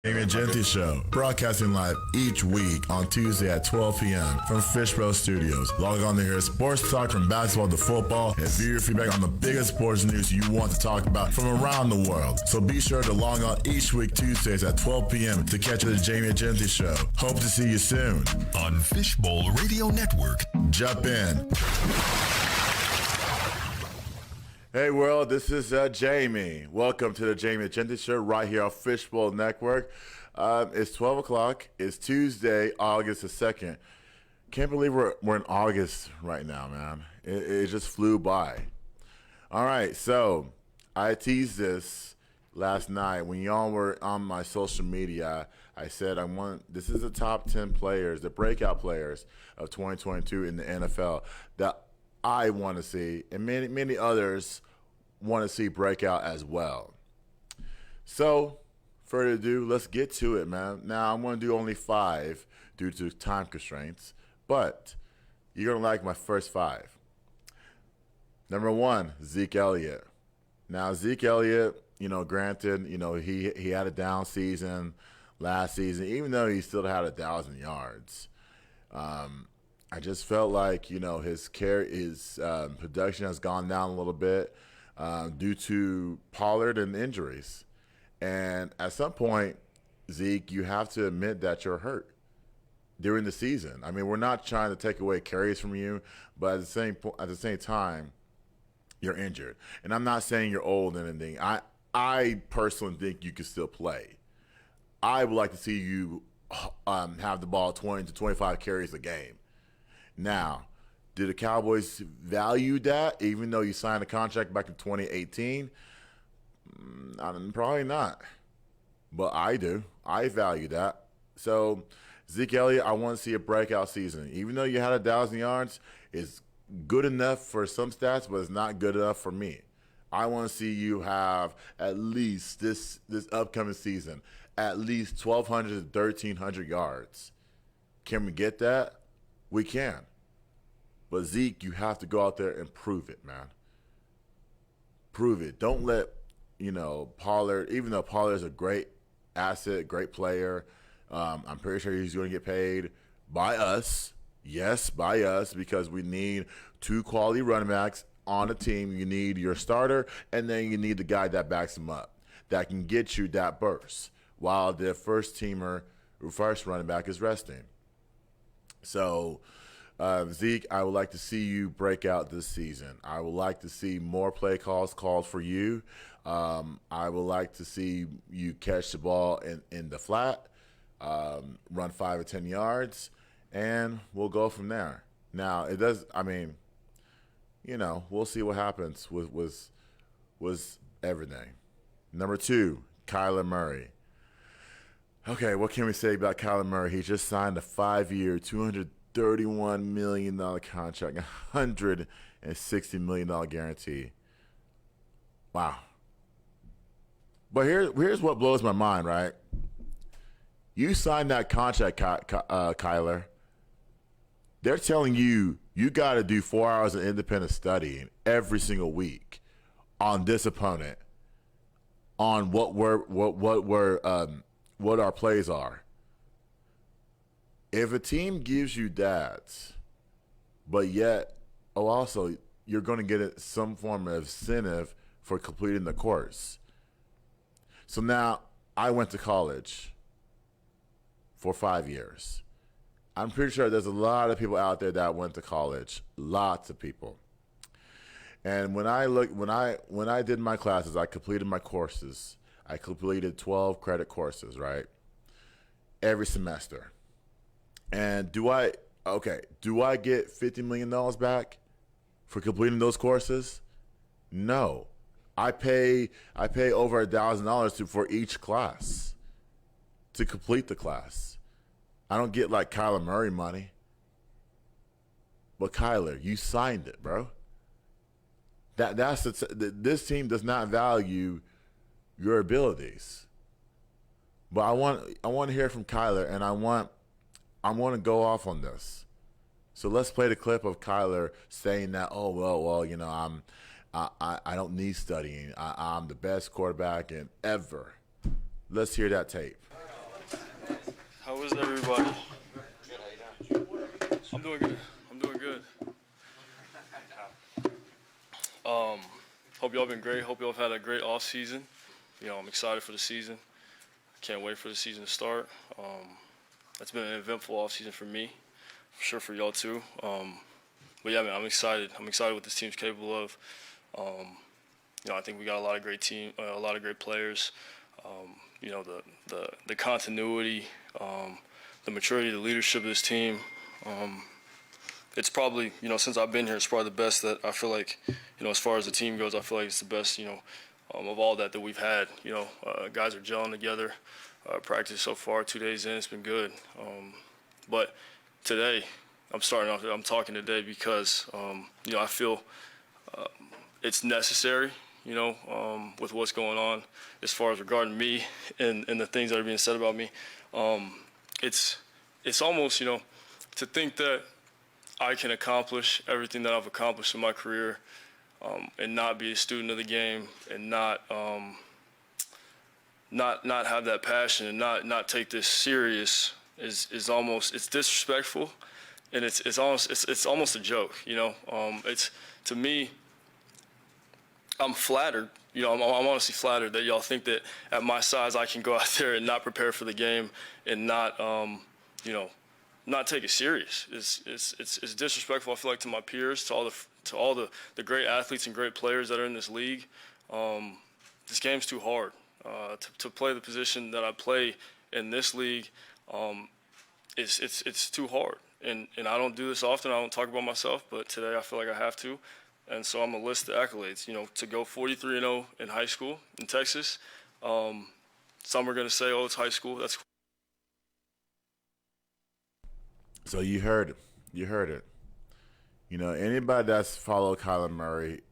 Jamie and Genty Show, broadcasting live each week on Tuesday at 12 p.m. from Fishbowl Studios. Log on to hear sports talk from basketball to football and view your feedback on the biggest sports news you want to talk about from around the world. So be sure to log on each week Tuesdays at 12 p.m. to catch the Jamie and Genty Show. Hope to see you soon on Fishbowl Radio Network. Jump in. Hey world, this is Jamie. Welcome to the Jamie and Genty Show right here on Fishbowl Network. It's 12 o'clock. It's Tuesday, August the 2nd. Can't believe we're in August right now, man. It just flew by. All right, so I teased this last night when y'all were on my social media. I said this is the top 10 players, the breakout players of 2022 in the NFL that I want to see, and many others want to see breakout as well. So, further ado, let's get to it, man. Now, I'm going to do only 5 due to time constraints, but you're going to like my first 5. Number 1, Zeke Elliott. Now, Zeke Elliott, granted, he had a down season last season, even though he still had 1,000 yards. I just felt like, his production has gone down a little bit due to Pollard and injuries. And at some point, Zeke, you have to admit that you're hurt during the season. I mean, we're not trying to take away carries from you, but at the same time, you're injured. And I'm not saying you're old and anything. I personally think you can still play. I would like to see you have the ball 20 to 25 carries a game. Now, did the Cowboys value that, even though you signed a contract back in 2018? Probably not. But I do. I value that. So, Zeke Elliott, I want to see a breakout season. Even though you had 1,000 yards, it's good enough for some stats, but it's not good enough for me. I want to see you have at least this upcoming season, at least 1,200 to 1,300 yards. Can we get that? We can. But Zeke, you have to go out there and prove it, man. Prove it. Don't let, Pollard, even though Pollard is a great asset, great player, I'm pretty sure he's going to get paid by us. Yes, by us, because we need 2 quality running backs on a team. You need your starter, and then you need the guy that backs him up, that can get you that burst while the first running back is resting. So, Zeke, I would like to see you break out this season. I would like to see more play calls called for you. I would like to see you catch the ball in the flat, run 5 or 10 yards, and we'll go from there. Now, we'll see what happens with everything. Number 2, Kyler Murray. Okay, what can we say about Kyler Murray? He just signed a 5-year, $231 million contract, $160 million guarantee. Wow. But here's what blows my mind, right? You signed that contract, Kyler. They're telling you got to do 4 hours of independent studying every single week on this opponent, on what our plays are. If a team gives you that, but yet, also, you're going to get some form of incentive for completing the course. So now, I went to college for 5 years. I'm pretty sure there's a lot of people out there that went to college, lots of people. And when I did my classes, I completed my courses. I completed 12 credit courses, right? Every semester. And do I get $50 million back for completing those courses? No. I pay over $1,000 for each class to complete the class. I don't get like Kyler Murray money. But Kyler, you signed it, bro. This team does not value your abilities. But I want to hear from Kyler, and I want to go off on this. So let's play the clip of Kyler saying that, I don't need studying. I'm the best quarterback in ever. Let's hear that tape. How is everybody? I'm doing good. I'm doing good. Hope y'all been great. Hope y'all have had a great off season. I'm excited for the season. Can't wait for the season to start. It's been an eventful off season for me, for sure for y'all too. But yeah, man, I'm excited. I'm excited what this team's capable of. I think we got a lot of great a lot of great players. The continuity, the maturity, the leadership of this team. It's probably, since I've been here, it's probably the best that I feel like, as far as the team goes, I feel like it's the best, of all that we've had. Guys are gelling together. Practice so far, 2 days in, it's been good. But today, I'm talking today because, I feel it's necessary, with what's going on as far as regarding me and the things that are being said about me. It's almost, to think that I can accomplish everything that I've accomplished in my career and not be a student of the game and not have that passion and not take this serious is almost, it's disrespectful, and it's almost a joke. It's, to me, I'm flattered. I'm honestly flattered that y'all think that at my size I can go out there and not prepare for the game and not not take it serious. It's disrespectful, I feel like, to my peers, to all the great athletes and great players that are in this league. This game's too hard. To play the position that I play in this league, it's too hard. And I don't do this often. I don't talk about myself, but today I feel like I have to. And so I'm gonna list the accolades. To go 43-0 in high school in Texas. Some are gonna say, "Oh, it's high school." That's So you heard it. You heard it. Anybody that's followed Kyler Murray,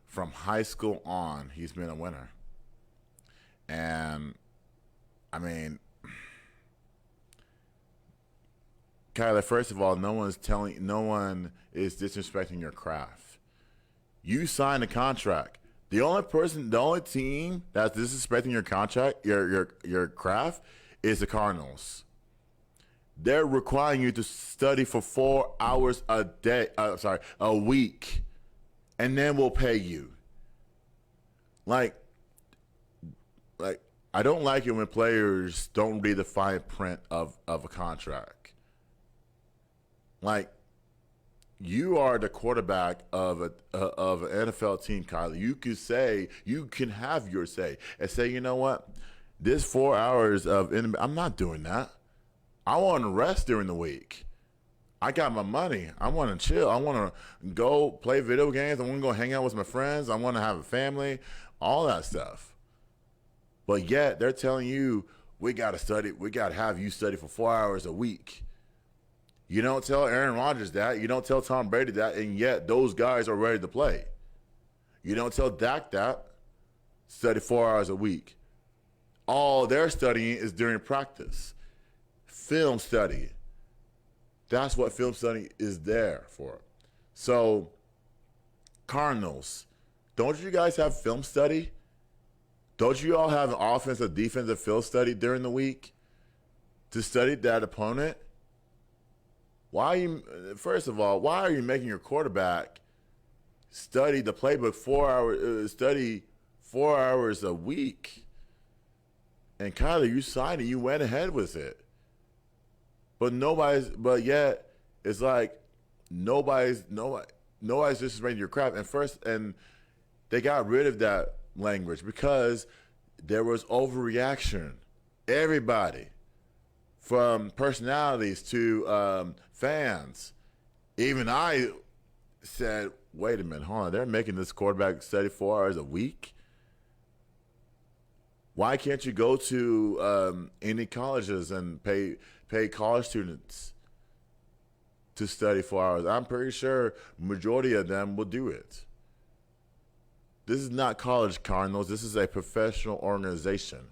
from high school on, he's been a winner. And, I mean, Kyler, first of all, no one is disrespecting your craft. You signed a contract. The only team that's disrespecting your contract, your craft, is the Cardinals. They're requiring you to study for 4 hours a week, and then we'll pay you. Like, I don't like it when players don't read the fine print of a contract. Like, you are the quarterback of an NFL team, Kyler. You can have your say and say, you know what, this 4 hours I'm not doing that. I want to rest during the week. I got my money. I want to chill. I want to go play video games. I want to go hang out with my friends. I want to have a family, all that stuff. But yet they're telling you, we got to study. We got to have you study for 4 hours a week. You don't tell Aaron Rodgers that. You don't tell Tom Brady that, and yet those guys are ready to play. You don't tell Dak that. Study 4 hours a week. All they're studying is during practice. Film study. That's what film study is there for. So, Cardinals, don't you guys have film study? Don't you all have an offensive, defensive film study during the week to study that opponent? First of all, why are you making your quarterback study the playbook 4 hours, study 4 hours a week? And Kyler, you signed it, you went ahead with it. But yet it's like nobody's disrespecting your craft. And they got rid of that language because there was overreaction. Everybody, from personalities to fans, even I said, wait a minute, hold on, they're making this quarterback study 4 hours a week? Why can't you go to any colleges and pay college students to study 4 hours? I'm pretty sure majority of them will do it. This is not college, Cardinals. This is a professional organization.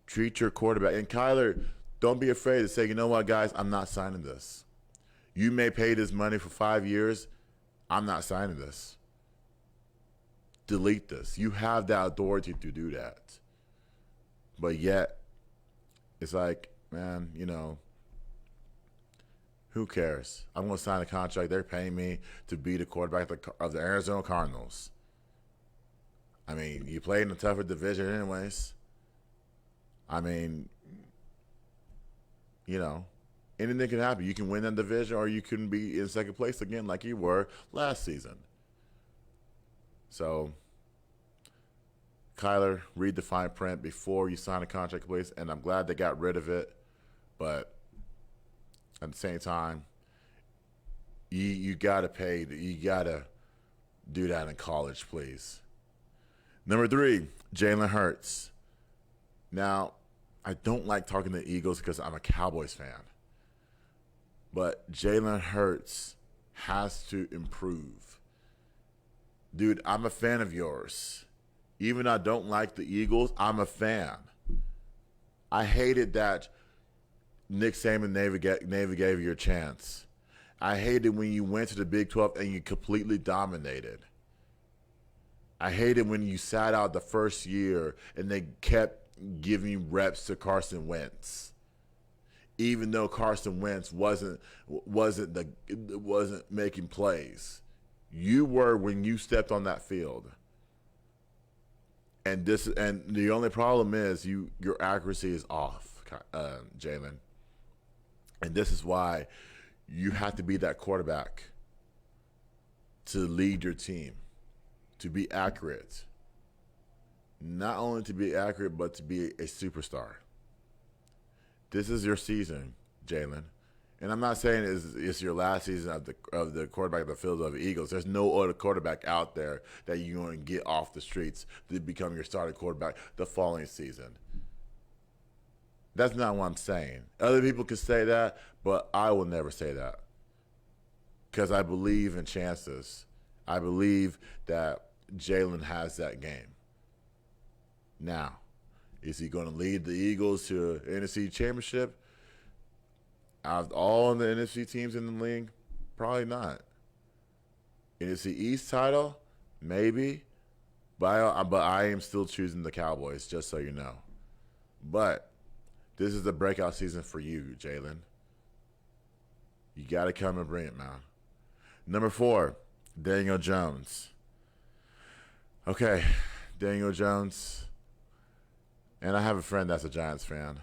Treat your quarterback. And Kyler, don't be afraid to say, you know what, guys, I'm not signing this. You may pay this money for 5 years. I'm not signing this. Delete this. You have that authority to do that. But yet, It's like, man, who cares? I'm going to sign a contract. They're paying me to be the quarterback of the Arizona Cardinals. I mean, you played in a tougher division anyways. I mean, anything can happen. You can win that division or you can be in second place again like you were last season. So, Kyler, read the fine print before you sign a contract, please. And I'm glad they got rid of it. But at the same time, you got to pay. You got to do that in college, please. Number 3, Jalen Hurts. Now, I don't like talking to the Eagles because I'm a Cowboys fan. But Jalen Hurts has to improve. Dude, I'm a fan of yours. Even though I don't like the Eagles, I'm a fan. I hated that Nick Saban never gave you a chance. I hated when you went to the Big 12 and you completely dominated. I hated when you sat out the first year and they kept giving reps to Carson Wentz, even though Carson Wentz wasn't making plays. You were when you stepped on that field. And the only problem is your accuracy is off, Jalen. And this is why you have to be that quarterback to lead your team, to be accurate. Not only to be accurate, but to be a superstar. This is your season, Jalen. And I'm not saying it's your last season of the quarterback of the Philadelphia Eagles. There's no other quarterback out there that you're going to get off the streets to become your starting quarterback the following season. That's not what I'm saying. Other people could say that, but I will never say that. Because I believe in chances. I believe that Jalen has that game. Now, is he going to lead the Eagles to an NFC championship? Out of all the NFC teams in the league, probably not. NFC East title, maybe. But I am still choosing the Cowboys, just so you know. But this is the breakout season for you, Jalen. You got to come and bring it, man. Number 4, Daniel Jones. Okay, Daniel Jones. And I have a friend that's a Giants fan.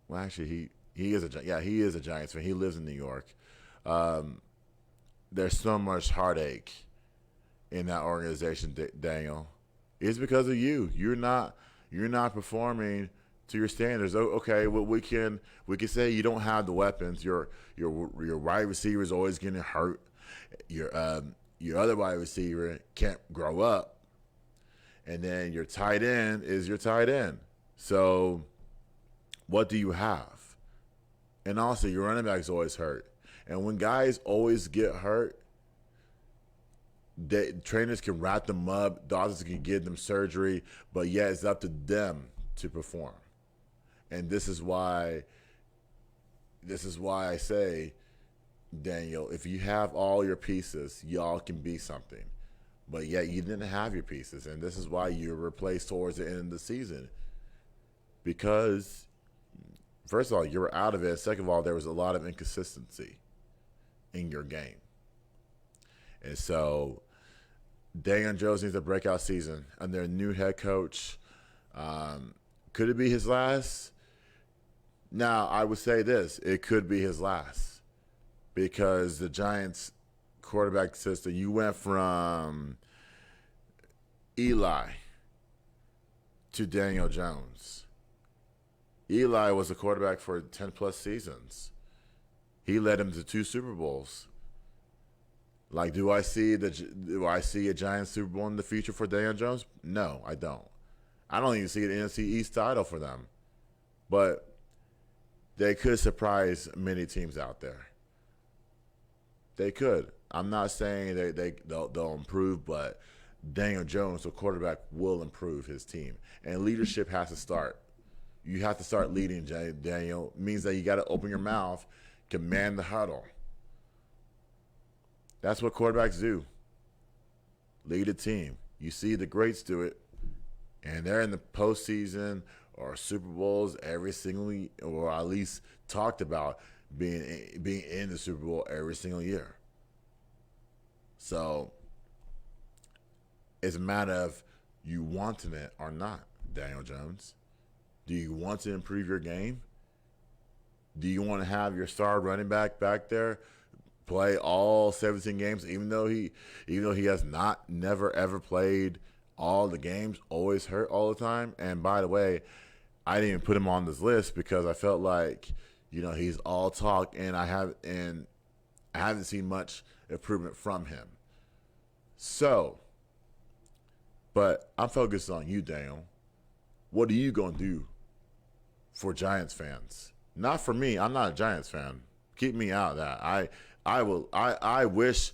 Well, actually, he is a Giants fan. He lives in New York. There's so much heartache in that organization, Daniel. It's because of you. You're not performing to your standards. Okay, well, we can say you don't have the weapons. Your wide receiver is always getting hurt. Your other wide receiver can't grow up, and then your tight end is your tight end. So, what do you have? And also, your running back's always hurt. And when guys always get hurt, trainers can wrap them up, doctors can give them surgery, but yet it's up to them to perform. And this is why I say, Daniel, if you have all your pieces, y'all can be something. But yet you didn't have your pieces, and this is why you were replaced towards the end of the season. Because, first of all, you were out of it. Second of all, there was a lot of inconsistency in your game. And so, Daniel Jones needs a breakout season under a new head coach. Could it be his last? Now, I would say this. It could be his last. Because the Giants quarterback system, you went from Eli to Daniel Jones. Eli was a quarterback for 10-plus seasons. He led him to 2 Super Bowls. Like, do I see a Giants Super Bowl in the future for Daniel Jones? No, I don't. I don't even see an NFC East title for them. But they could surprise many teams out there. They could. I'm not saying they'll improve, but Daniel Jones, the quarterback, will improve his team. And leadership has to start. You have to start leading, Daniel. It means that you got to open your mouth, command the huddle. That's what quarterbacks do. Lead a team. You see the greats do it, and they're in the postseason or Super Bowls every single, or at least talked about being in the Super Bowl every single year. So it's a matter of you wanting it or not, Daniel Jones. Do you want to improve your game? Do you want to have your star running back there play all 17 games, even though he has never ever played all the games, always hurt all the time? And by the way, I didn't even put him on this list because I felt like, he's all talk, and I haven't seen much improvement from him. So, but I'm focused on you, Daniel. What are you gonna do for Giants fans? Not for me. I'm not a Giants fan. Keep me out of that. I wish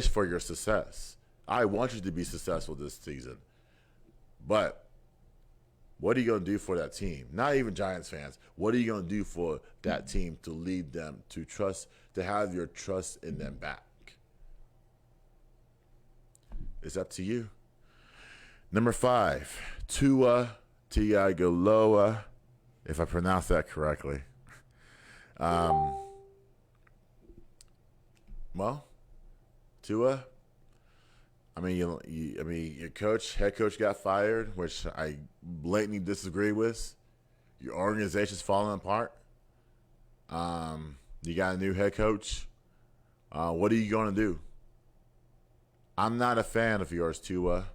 for your success. I want you to be successful this season. But what are you going to do for that team? Not even Giants fans. What are you going to do for that team to lead them to have your trust in them back? It's up to you. Number 5, Tua Tagovailoa, if I pronounce that correctly. Well, Tua, your head coach got fired, which I blatantly disagree with. Your organization's falling apart. You got a new head coach. What are you going to do? I'm not a fan of yours, Tua.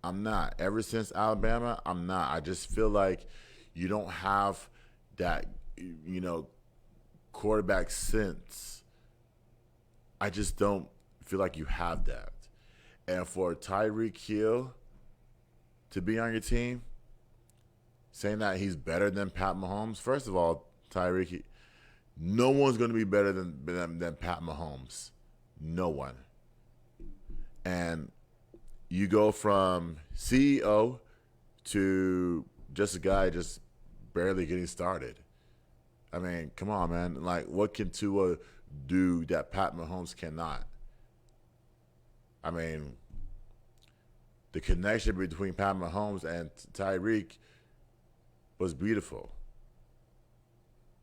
I'm not. Ever since Alabama, I'm not. I just feel like you don't have that, quarterback sense. I just don't feel like you have that. And for Tyreek Hill to be on your team, saying that he's better than Pat Mahomes, first of all, Tyreek, no one's going to be better than Pat Mahomes. No one. And you go from CEO to just a guy just barely getting started. I mean, come on, man. Like, what can Tua do that Pat Mahomes cannot? I mean, the connection between Pat Mahomes and Tyreek was beautiful.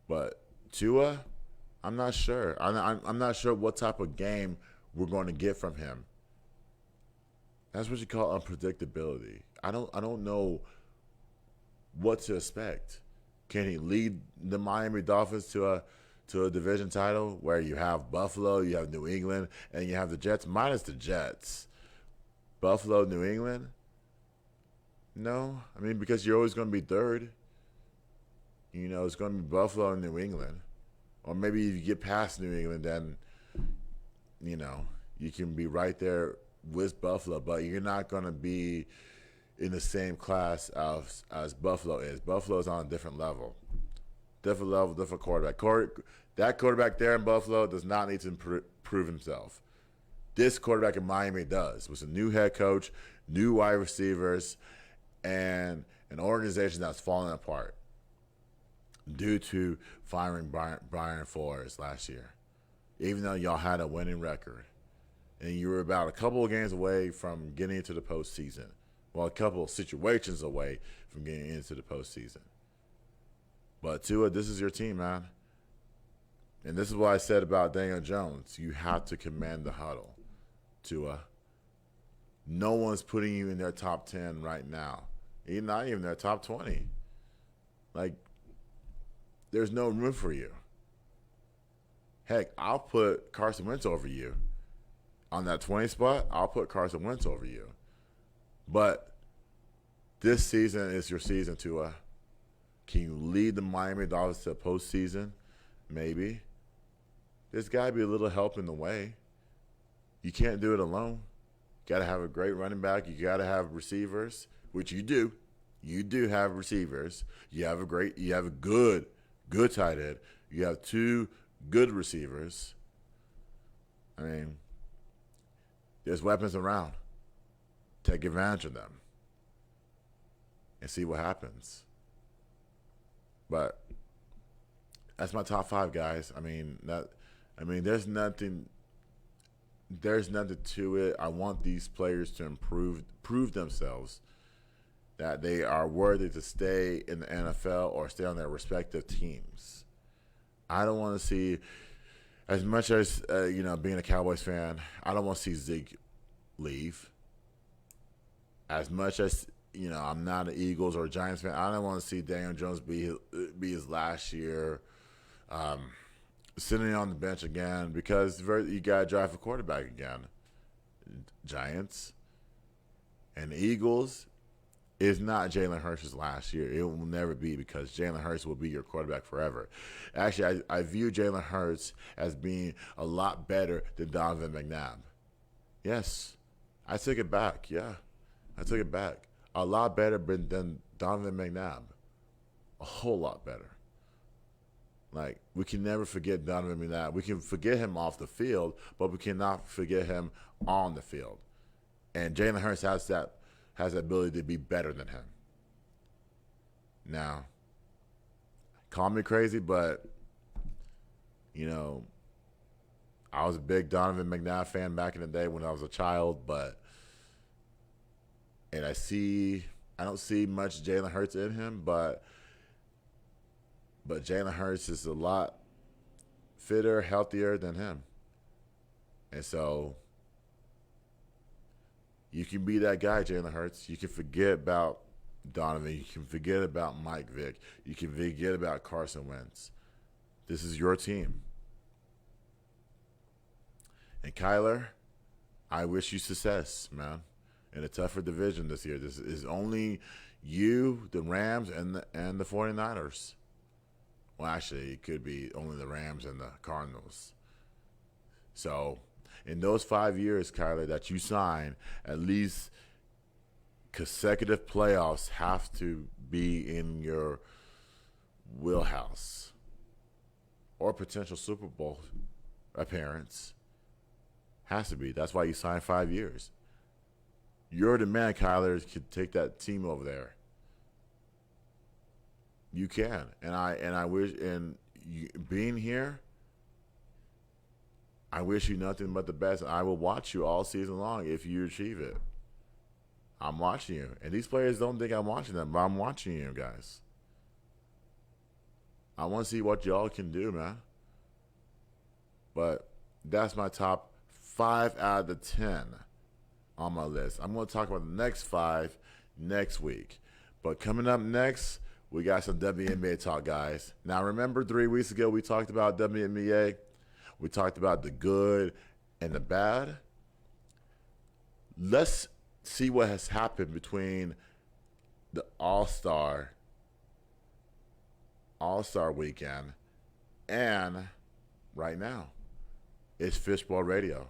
But Tua, I'm not sure. I'm not sure what type of game we're going to get from him. That's what you call unpredictability. I don't know what to expect. Can he lead the Miami Dolphins to a division title where you have Buffalo, you have New England, and you have the Jets, minus the Jets? Buffalo, New England? No. I mean, because you're always going to be third. It's going to be Buffalo and New England. Or maybe if you get past New England, then, you can be right there with Buffalo, but you're not going to be in the same class as Buffalo is. Buffalo's on a different level. Different level, different quarterback. That quarterback there in Buffalo does not need to prove himself. This quarterback in Miami does. With a new head coach, new wide receivers, and an organization that's falling apart due to firing Brian Flores last year, even though y'all had a winning record. And you were about a couple of games away from getting into the postseason. Well, a couple of situations away from getting into the postseason. But Tua, this is your team, man. And this is what I said about Daniel Jones. You have to command the huddle, Tua. No one's putting you in their top 10 right now. Not even their top 20. Like, there's no room for you. Heck, I'll put Carson Wentz over you. On that 20 spot, I'll put Carson Wentz over you. But this season is your season, Tua. Can you lead the Miami Dolphins to a postseason? Maybe. There's got to be a little help in the way. You can't do it alone. You got to have a great running back. You got to have receivers, which you do. You do have receivers. You have a good tight end. You have 2 good receivers. I mean, there's weapons around. Take advantage of them and see what happens. But that's my top 5, guys. There's nothing to it. I want these players to prove themselves that they are worthy to stay in the NFL or stay on their respective teams. I don't want to see, as much as being a Cowboys fan, I don't want to see Zeke leave. As much as I'm not an Eagles or a Giants fan, I don't want to see Daniel Jones be his last year, sitting on the bench again, because you got to draft a quarterback again. Giants and the Eagles is not Jalen Hurts' last year. It will never be, because Jalen Hurts will be your quarterback forever. Actually, I view Jalen Hurts as being a lot better than Donovan McNabb. Yes, I took it back. Yeah, I took it back. A lot better than Donovan McNabb. A whole lot better. Like, we can never forget Donovan McNabb. We can forget him off the field, but we cannot forget him on the field. And Jalen Hurts has that ability to be better than him. Now, call me crazy, but I was a big Donovan McNabb fan back in the day when I was a child, and I don't see much Jalen Hurts in him, but Jalen Hurts is a lot fitter, healthier than him. And so you can be that guy, Jalen Hurts. You can forget about Donovan. You can forget about Mike Vick. You can forget about Carson Wentz. This is your team. And Kyler, I wish you success, man, in a tougher division this year. This is only you, the Rams, and the 49ers. Well, actually, it could be only the Rams and the Cardinals. So, in those 5 years, Kyler, that you sign, at least consecutive playoffs have to be in your wheelhouse, or potential Super Bowl appearance. Has to be. That's why you signed 5 years. You're the man, Kyler, to take that team over there. You can, and I wish, and being here, I wish you nothing but the best. I will watch you all season long if you achieve it. I'm watching you, and these players don't think I'm watching them, but I'm watching you guys. I want to see what y'all can do, man. But that's my top 5 out of the 10 on my list. I'm going to talk about the next 5 next week. But coming up next, we got some WNBA talk, guys. Now, remember 3 weeks ago we talked about WNBA? We talked about the good and the bad. Let's see what has happened between the All-Star weekend and right now. It's Fishbowl Radio.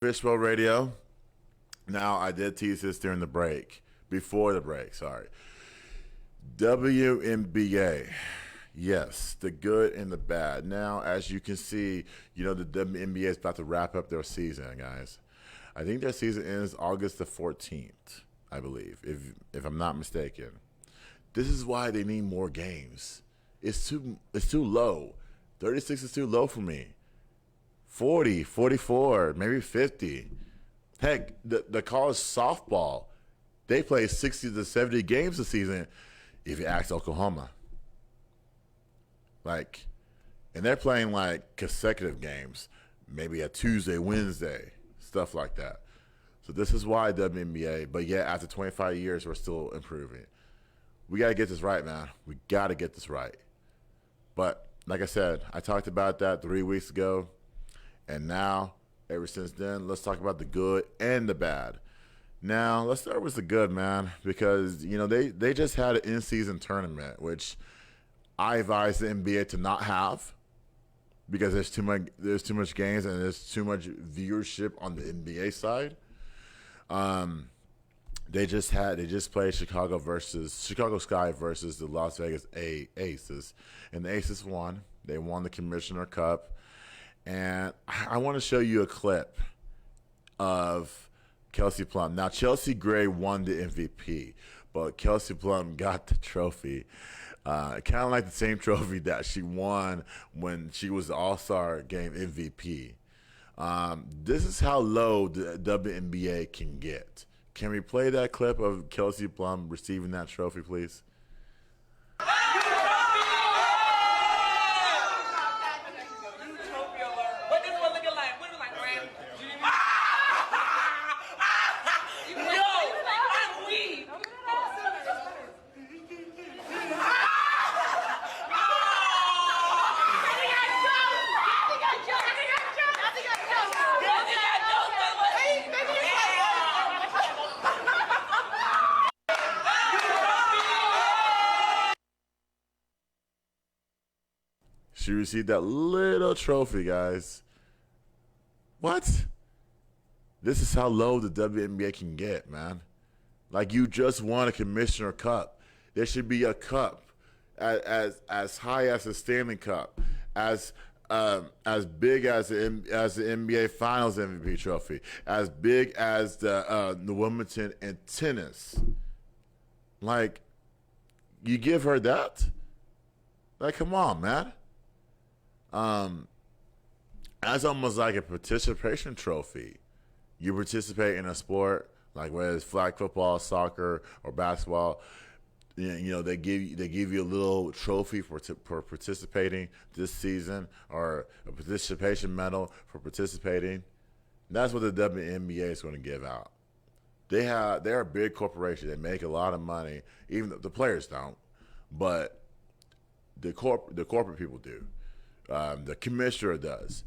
Fishbowl Radio. Now, I did tease this during the break. Before the break, sorry. WNBA. Yes, the good and the bad. Now, as you can see, the WNBA is about to wrap up their season, guys. I think their season ends August the 14th, I believe, if I'm not mistaken. This is why they need more games. It's too low. 36 is too low for me. 40, 44, maybe 50. Heck, the college softball, they play 60 to 70 games a season if you ask Oklahoma. And they're playing consecutive games, maybe a Tuesday, Wednesday, stuff like that. So this is why WNBA, but yeah, after 25 years, we're still improving. We got to get this right, man. We got to get this right. But like I said, I talked about that 3 weeks ago, and now, ever since then, let's talk about the good and the bad. Now, let's start with the good, man, because, they just had an in-season tournament, which I advise the NBA to not have because there's too much games and there's too much viewership on the NBA side. They just played Chicago Sky versus the Las Vegas Aces, and the Aces won. They won the Commissioner Cup, and I want to show you a clip of Kelsey Plum. Now, Chelsea Gray won the MVP, but Kelsey Plum got the trophy. Kind of like the same trophy that she won when she was the All-Star Game MVP. This is how low the WNBA can get. Can we play that clip of Kelsey Plum receiving that trophy, please? She received that little trophy, guys. What? This is how low the WNBA can get, man. You just won a Commissioner Cup. There should be a cup as high as the Stanley Cup, as big as the NBA Finals MVP trophy, as big as the Wimbledon in tennis. You give her that? Come on, man. That's almost like a participation trophy. You participate in a sport, whether it's flag football, soccer, or basketball. They give you a little trophy for participating this season, or a participation medal for participating. That's what the WNBA is going to give out. They're a big corporation. They make a lot of money. Even the players don't, but the corporate people do. The commissioner does.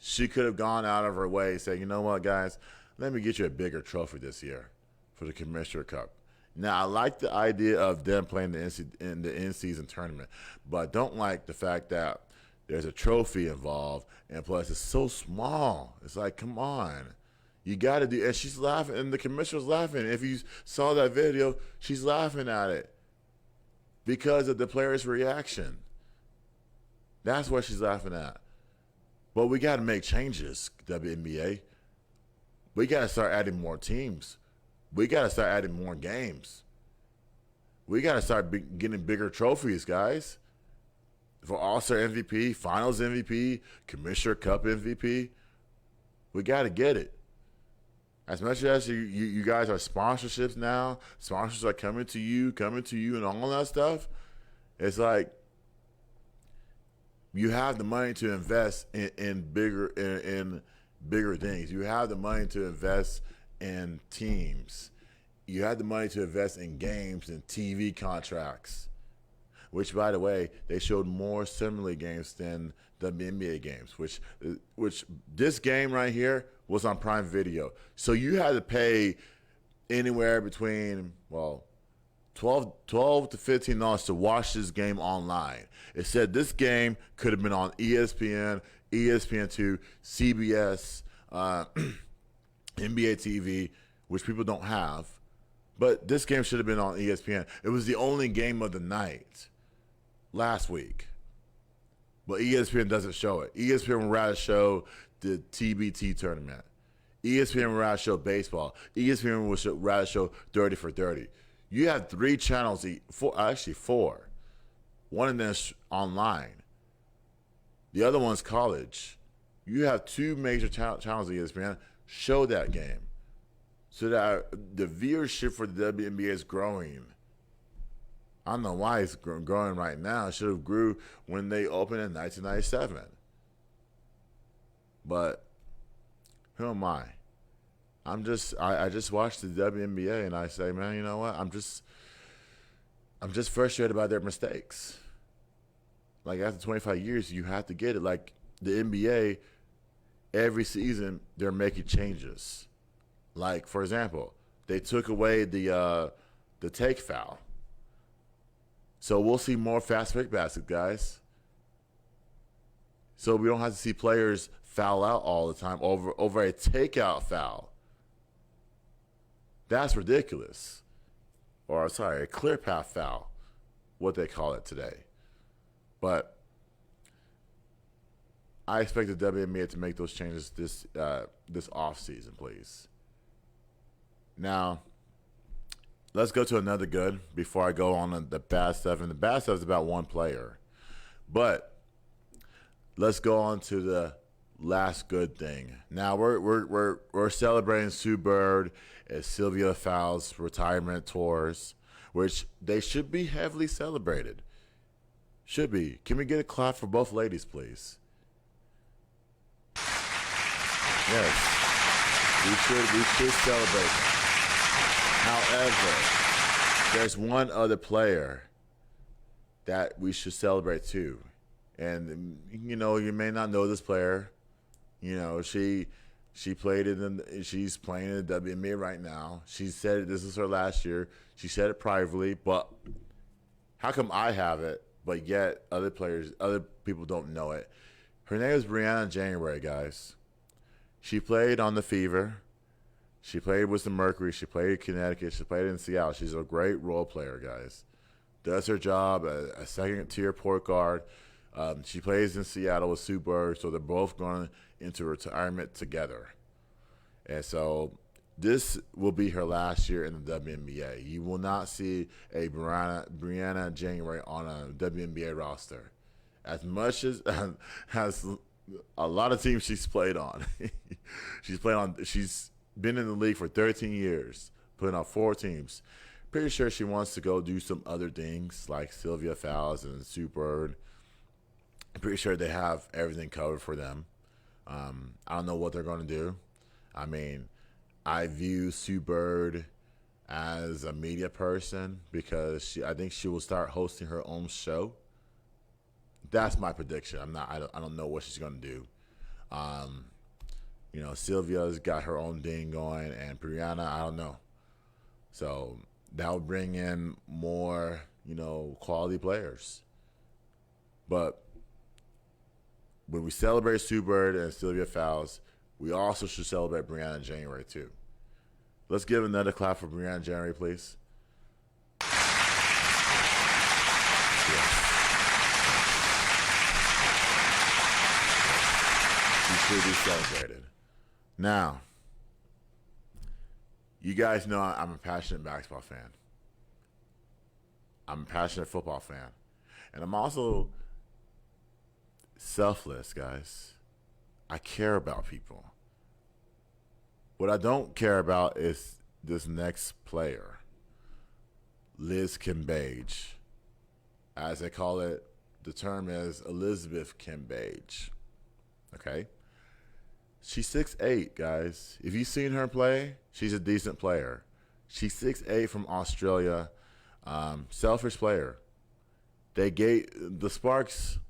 She could have gone out of her way and said, you know what, guys, let me get you a bigger trophy this year for the Commissioner Cup. Now, I like the idea of them playing in the in-season tournament, but I don't like the fact that there's a trophy involved, and plus it's so small. It's come on. You got to do, and she's laughing, and the commissioner's laughing. If you saw that video, she's laughing at it because of the player's reaction. That's what she's laughing at. But we got to make changes, WNBA. We got to start adding more teams. We got to start adding more games. We got to start getting bigger trophies, guys. For All-Star MVP, Finals MVP, Commissioner Cup MVP, we got to get it. As much as you guys are sponsorships now, sponsors are coming to you, and all that stuff, it's you have the money to invest in bigger things. You have the money to invest in teams. You have the money to invest in games and TV contracts, which, by the way, they showed more Summer League games than the NBA games, which this game right here was on Prime Video. So you had to pay anywhere between, $12 to $15 to watch this game online. It said this game could have been on ESPN, ESPN2, CBS, NBA TV, which people don't have. But this game should have been on ESPN. It was the only game of the night last week. But ESPN doesn't show it. ESPN would rather show the TBT tournament. ESPN would rather show baseball. ESPN would rather show 30 for 30. You have 3 channels, actually 4. One of them is online. The other one's college. You have 2 major channels on ESPN. Show that game so that the viewership for the WNBA is growing. I don't know why it's growing right now. It should have grew when they opened in 1997. But who am I? I just watched the WNBA and I say, man, you know what? I'm just frustrated about their mistakes. Like after 25 years, you have to get it. Like the NBA, every season they're making changes. Like for example, they took away the take foul. So we'll see more fast break baskets, guys. So we don't have to see players foul out all the time over a takeout foul. That's ridiculous. Or sorry, a clear path foul, what they call it today. But I expect the WNBA to make those changes this off season, please. Now, let's go to another good before I go on the bad stuff. And the bad stuff is about one player. But let's go on to the last good thing. Now we're celebrating Sue Bird and Sylvia Fowles' retirement tours, which they should be heavily celebrated. Should be. Can we get a clap for both ladies, please? Yes. We should celebrate them. However, there's one other player that we should celebrate too. And you know, you may not know this player. You know, she played she's playing in the WNBA right now. She said this is her last year. She said it privately, but how come I have it, but yet other people don't know it? Her name is Brianna January, guys. She played on the Fever. She played with the Mercury. She played in Connecticut. She played in Seattle. She's a great role player, guys. Does her job, a second-tier point guard. She plays in Seattle with Sue Bird, so they're both going into retirement together. And so this will be her last year in the WNBA. You will not see a Brianna January on a WNBA roster. As much as a lot of teams she's played on. She's been in the league for 13 years, putting on 4 teams. Pretty sure she wants to go do some other things like Sylvia Fowles and Sue Bird. I'm pretty sure they have everything covered for them. I don't know what they're going to do. I mean, I view Sue Bird as a media person because I think she will start hosting her own show. That's my prediction. I don't know what she's going to do. You know, Sylvia's got her own thing going, and Brianna, I don't know. So that will bring in more, you know, quality players. But when we celebrate Sue Bird and Sylvia Fowles, we also should celebrate Brianna January too. Let's give another clap for Brianna January, please. She should be celebrated. Now, you guys know I'm a passionate basketball fan. I'm a passionate football fan. And I'm also selfless, guys. I care about people. What I don't care about is this next player, Liz Cambage. As they call it, the term is Elizabeth Cambage. Okay? She's 6'8", guys. If you've seen her play, she's a decent player. She's 6'8" from Australia. Selfish player. The Sparks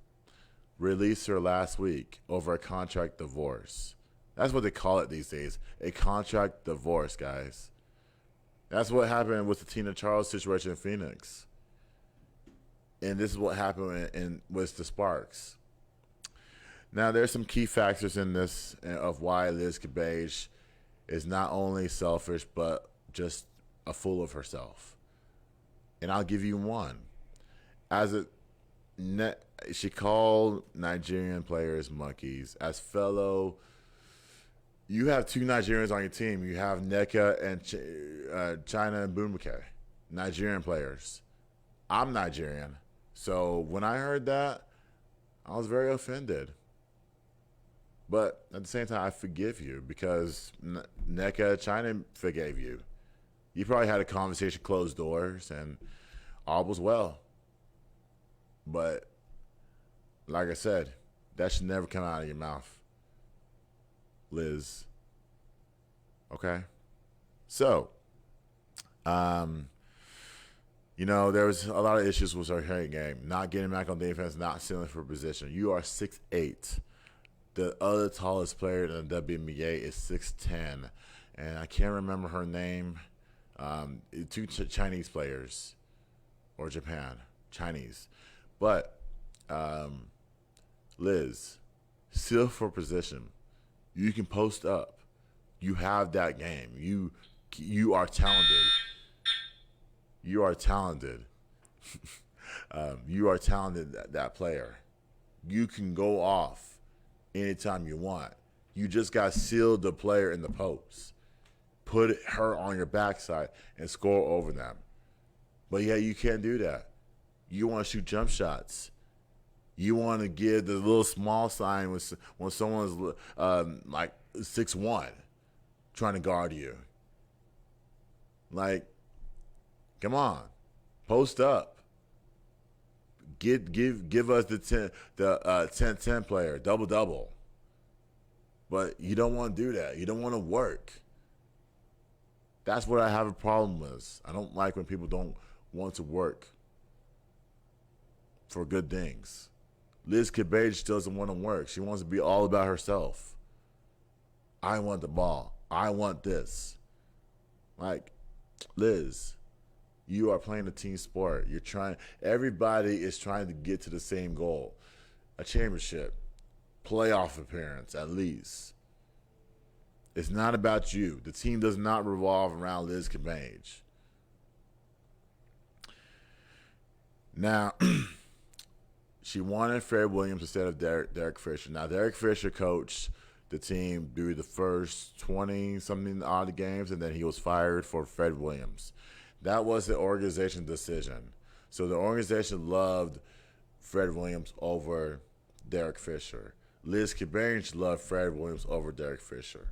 released her last week over a contract divorce. That's what they call it these days, a contract divorce, guys. That's what happened with the Tina Charles situation in Phoenix. And this is what happened with the Sparks. Now, there's some key factors in this of why Liz Cambage is not only selfish but just a fool of herself. And I'll give you one. As a she called Nigerian players monkeys. As fellow, you have two Nigerians on your team. You have Neka and China and Bumake, Nigerian players. I'm Nigerian. So when I heard that, I was very offended. But at the same time, I forgive you because NECA China forgave you. You probably had a conversation, closed doors, and all was well. But like I said, that should never come out of your mouth, Liz. Okay? So, there was a lot of issues with our game. Not getting back on defense, not sealing for position. You are 6'8". The other tallest player in the WNBA is 6'10", and I can't remember her name. Two Chinese players, or Japan, Chinese. But, Liz, seal for position. You can post up. You have that game. You are talented. You are talented. You are talented, that player. You can go off anytime you want. You just got to seal the player in the post. Put her on your backside and score over them. But yeah, you can't do that. You want to shoot jump shots. You want to give the little small sign when someone's like 6'1", trying to guard you. Like, come on, post up. Give us the 10-10 player, double. But you don't want to do that. You don't want to work. That's what I have a problem with. I don't like when people don't want to work for good things. Liz Cambage doesn't want to work. She wants to be all about herself. I want the ball. I want this. Like, Liz, you are playing a team sport. Everybody is trying to get to the same goal. A championship, playoff appearance at least. It's not about you. The team does not revolve around Liz Cambage. Now, she wanted Fred Williams instead of Derek Fisher. Now, Derek Fisher coached the team through the first 20-something odd games, and then he was fired for Fred Williams. That was the organization's decision. So the organization loved Fred Williams over Derek Fisher. Liz Cambage loved Fred Williams over Derek Fisher.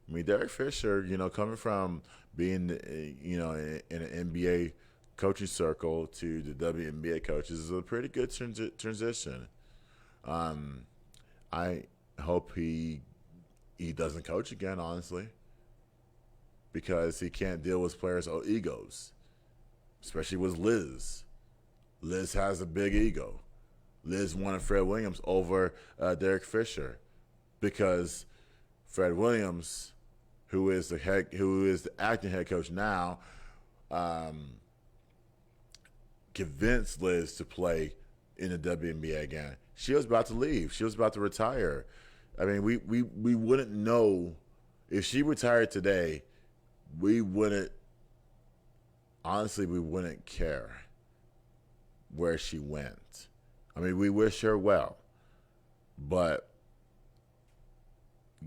I mean, Derek Fisher, coming from being, in an NBA coaching circle to the WNBA coaches is a pretty good transition. I hope he doesn't coach again, honestly, because he can't deal with players' egos, especially with Liz. Liz has a big ego. Liz wanted Fred Williams over Derek Fisher because Fred Williams, who is the acting head coach now, convinced Liz to play in the WNBA again. She was about to leave. She was about to retire. I mean, we wouldn't know if she retired today. We wouldn't care where she went. I mean, we wish her well, but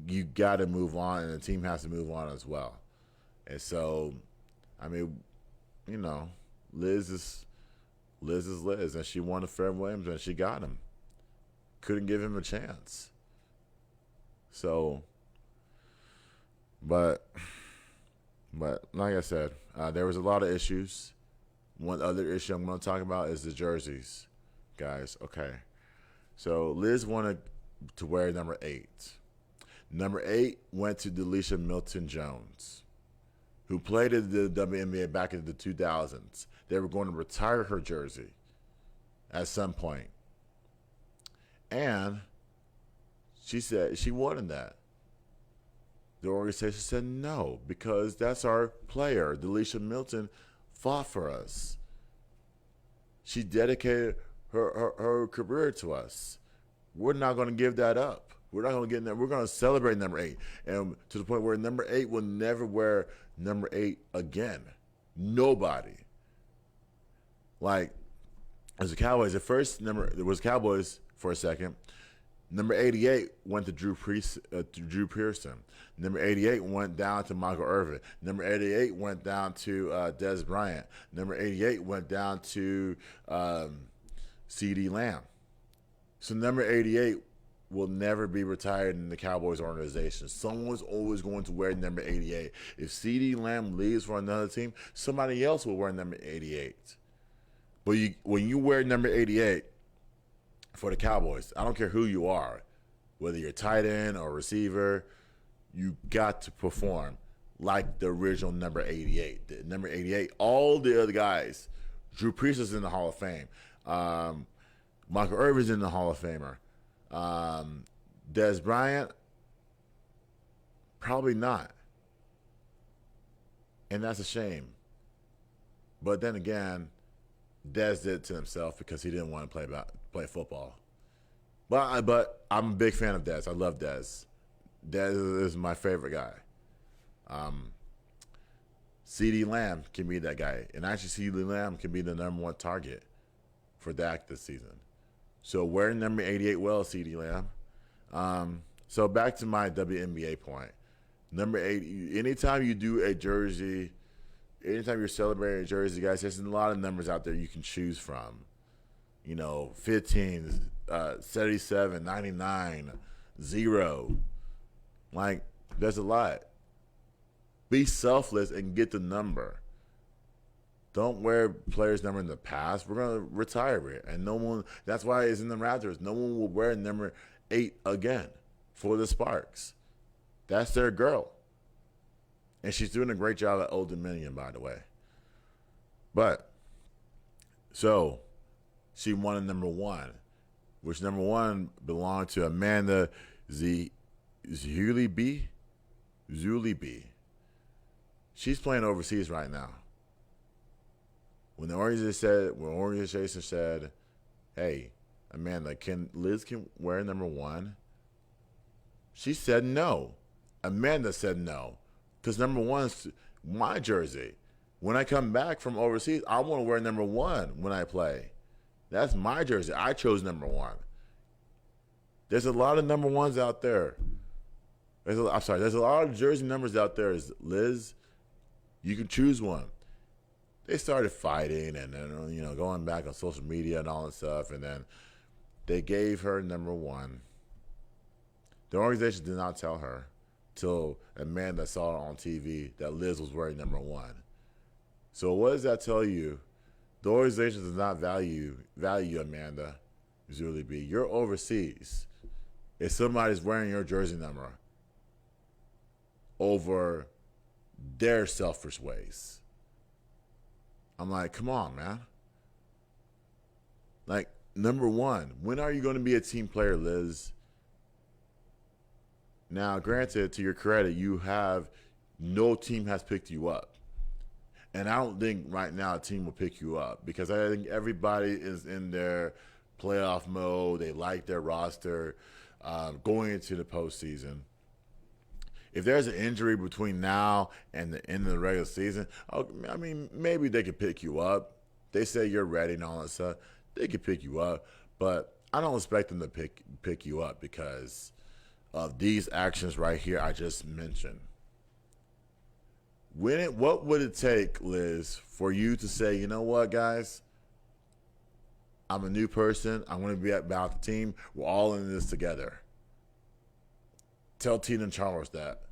you got to move on, and the team has to move on as well. And so, I mean, Liz is Liz, and she wanted Fred Williams, and she got him. Couldn't give him a chance. So, but like I said, there was a lot of issues. One other issue I'm going to talk about is the jerseys, guys. Okay, so Liz wanted to wear number 8. Number 8 went to Delisha Milton-Jones, who played in the WNBA back in the 2000s. They were going to retire her jersey at some point. And she said she wanted that. The organization said no, because that's our player. Delisha Milton fought for us. She dedicated her career to us. We're not going to give that up. We're not going to get there. We're going to celebrate number 8. And to the point where number 8 will never wear number 8 again. Nobody. Like, as the Cowboys, the first number, it was Cowboys for a second. Number 88 went to Drew Pearson. Number 88 went down to Michael Irvin. Number 88 went down to Dez Bryant. Number 88 went down to CeeDee Lamb. So number 88 will never be retired in the Cowboys organization. Someone's always going to wear number 88. If CeeDee Lamb leaves for another team, somebody else will wear number 88. But when you wear number 88 for the Cowboys, I don't care who you are, whether you're tight end or receiver, you got to perform like the original number 88. The number 88, all the other guys, Drew Brees is in the Hall of Fame. Michael Irvin's in the Hall of Famer. Dez Bryant, probably not. And that's a shame. But then again, Dez did it to himself because he didn't want to play football. But I'm a big fan of Dez. I love Dez. Dez is my favorite guy. CeeDee Lamb can be that guy. And actually, CeeDee Lamb can be the number 1 target for Dak this season. So wear number 88 well, CeeDee Lamb. So back to my WNBA point. Number 8, anytime you do a jersey, anytime you're celebrating a jersey, guys, there's a lot of numbers out there you can choose from. 15, 77, 99, 0. Like, there's a lot. Be selfless and get the number. Don't wear players' number in the past. We're going to retire it. And no one, that's why it's in the Raptors. No one will wear number 8 again for the Sparks. That's their girl. And she's doing a great job at Old Dominion, by the way. But, so, she won a number 1, which number 1 belonged to Amanda Zulebe. She's playing overseas right now. When the organization said, hey, Amanda, Liz wear number 1? She said no. Amanda said no. Because number 1's my jersey. When I come back from overseas, I want to wear number 1 when I play. That's my jersey. I chose number 1. There's a lot of number 1s out there. There's a lot of jersey numbers out there. Liz, you can choose one. They started fighting and then, going back on social media and all that stuff. And then they gave her number 1. The organization did not tell her till Amanda saw it on TV that Liz was wearing number 1. So what does that tell you? The organization does not value Amanda Zulebe. You're overseas. If somebody's wearing your jersey number over their selfish ways, I'm like, come on, man. Like, number 1, when are you going to be a team player, Liz? Now, granted, to your credit, no team has picked you up. And I don't think right now a team will pick you up because I think everybody is in their playoff mode. They like their roster going into the postseason. If there's an injury between now and the end of the regular season, I mean, maybe they could pick you up. They say you're ready and all that stuff. They could pick you up. But I don't expect them to pick you up because of these actions right here I just mentioned. What would it take, Liz, for you to say, you know what, guys? I'm a new person. I'm going to be about the team. We're all in this together. Tell Tina Charles that.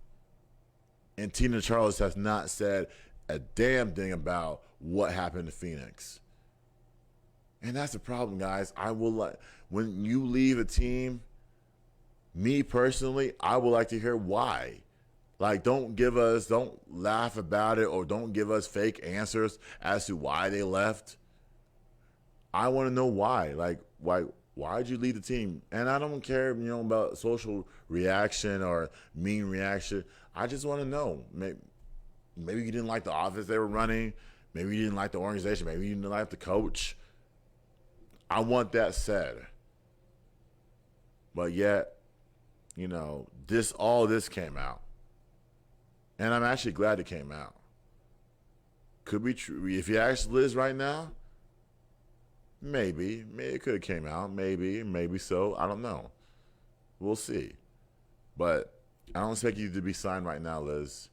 And Tina Charles has not said a damn thing about what happened to Phoenix. And that's the problem, guys. When you leave a team, me personally, I would like to hear why. Like, don't laugh about it or don't give us fake answers as to why they left. I want to know why. Like, why'd you leave the team? And I don't care, about social reaction or mean reaction. I just want to know. Maybe you didn't like the offense they were running. Maybe you didn't like the organization. Maybe you didn't like the coach. I want that said. But yet, all this came out. And I'm actually glad it came out. Could be true. If you ask Liz right now, maybe it could have came out. Maybe so. I don't know. We'll see. But I don't expect you to be signed right now, Liz.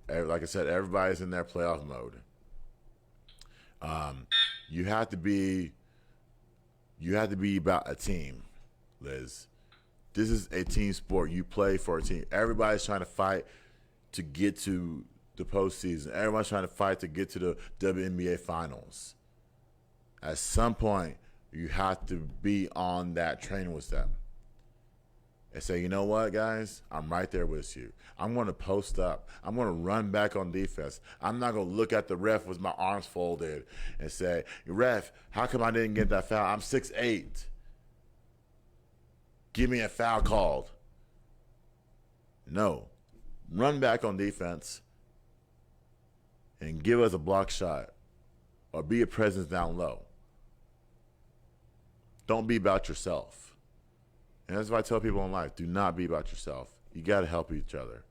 Like I said, everybody's in their playoff mode. You have to be about a team, Liz. This is a team sport. You play for a team. Everybody's trying to fight to get to the postseason. Everyone's trying to fight to get to the WNBA finals. At some point, you have to be on that train with them and say, you know what, guys? I'm right there with you. I'm going to post up. I'm going to run back on defense. I'm not going to look at the ref with my arms folded and say, ref, how come I didn't get that foul? I'm 6'8". Give me a foul called. No. Run back on defense and give us a block shot or be a presence down low. Don't be about yourself. And that's what I tell people in life. Do not be about yourself. You got to help each other.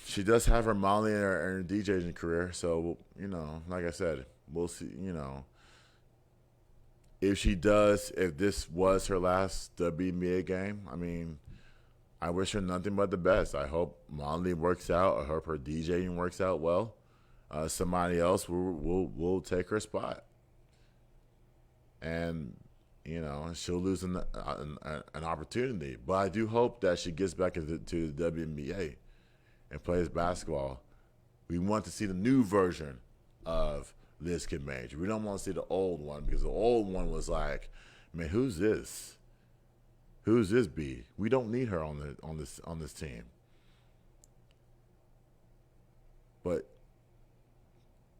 She does have her modeling and her DJing career. So, like I said, we'll see, if this was her last WNBA game, I mean, I wish her nothing but the best. I hope modeling works out. I hope her DJing works out well. Somebody else will take her spot. And she'll lose an opportunity. But I do hope that she gets back into the WNBA and plays basketball. We want to see the new version of Liz Cambage. We don't want to see the old one because the old one was like, man, who's this? Who's this B? We don't need her on this team. But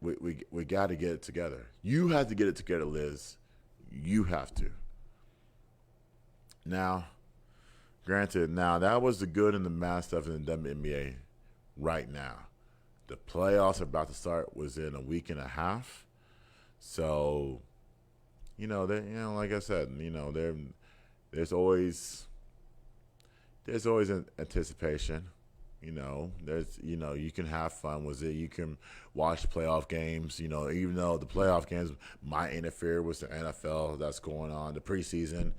we got to get it together. You have to get it together, Liz. You have to. Now, granted, that was the good and the bad stuff in the WNBA right now. The playoffs are about to start within a week and a half. So, like I said, there's always an anticipation. You can have fun with it. You can watch playoff games, even though the playoff games might interfere with the NFL that's going on. The preseason,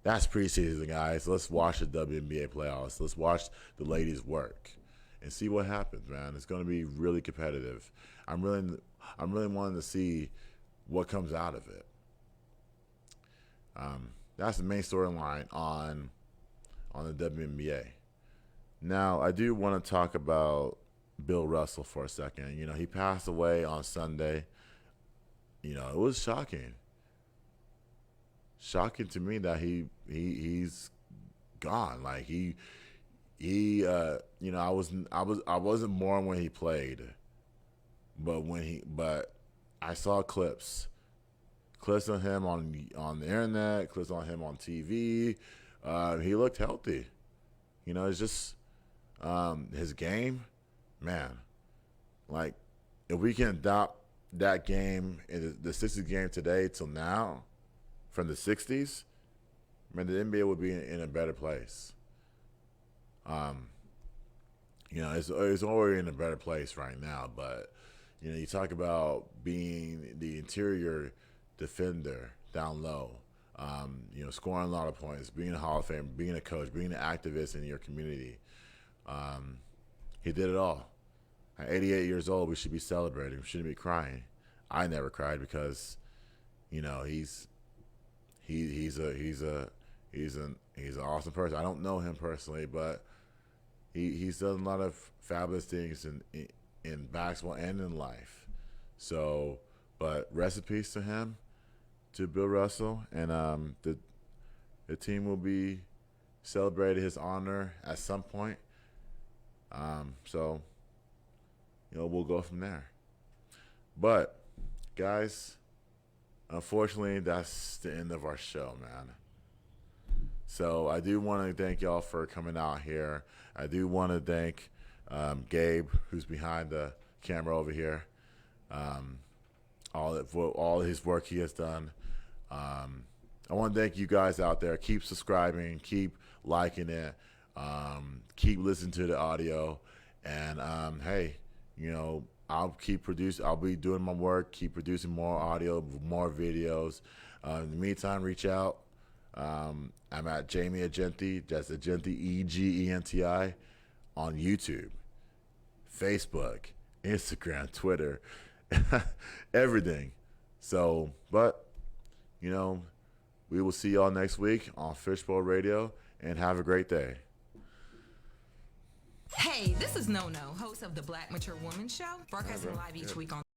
that's preseason, guys. Let's watch the WNBA playoffs. Let's watch the ladies work and see what happens, man. It's going to be really competitive. I'm really wanting to see what comes out of it. That's the main storyline on the WNBA. Now, I do want to talk about Bill Russell for a second. He passed away on Sunday. It was shocking. Shocking to me that he's gone. Like I wasn't born when he played, but I saw clips of him on the internet, clips on him on TV. He looked healthy. It's just his game, man. Like, if we can adopt that game in the 60s game today till now, from the 60s, man, the NBA would be in a better place. It's already in a better place right now, but you talk about being the interior defender down low, scoring a lot of points, being a Hall of Fame, being a coach, being an activist in your community. He did it all. At 88 years old, we should be celebrating. We shouldn't be crying. I never cried because, he's an awesome person. I don't know him personally, but he's done a lot of fabulous things in basketball and in life. So, but rest in peace to him, to Bill Russell, and the team will be celebrating his honor at some point. So, we'll go from there. But, guys, unfortunately, that's the end of our show, man. So I do want to thank y'all for coming out here. I do want to thank Gabe, who's behind the camera over here, for all his work he has done. I want to thank you guys out there. Keep subscribing, keep liking it, keep listening to the audio, and hey, I'll be doing my work, keep producing more audio, more videos. In the meantime, reach out. I'm at Jamie Agenti, that's Agenti, Egenti, on YouTube, Facebook, Instagram, Twitter, everything. So, but, we will see y'all next week on Fishbowl Radio, and have a great day. Hey, this is No, host of the Black Mature Woman Show, broadcasting live each week on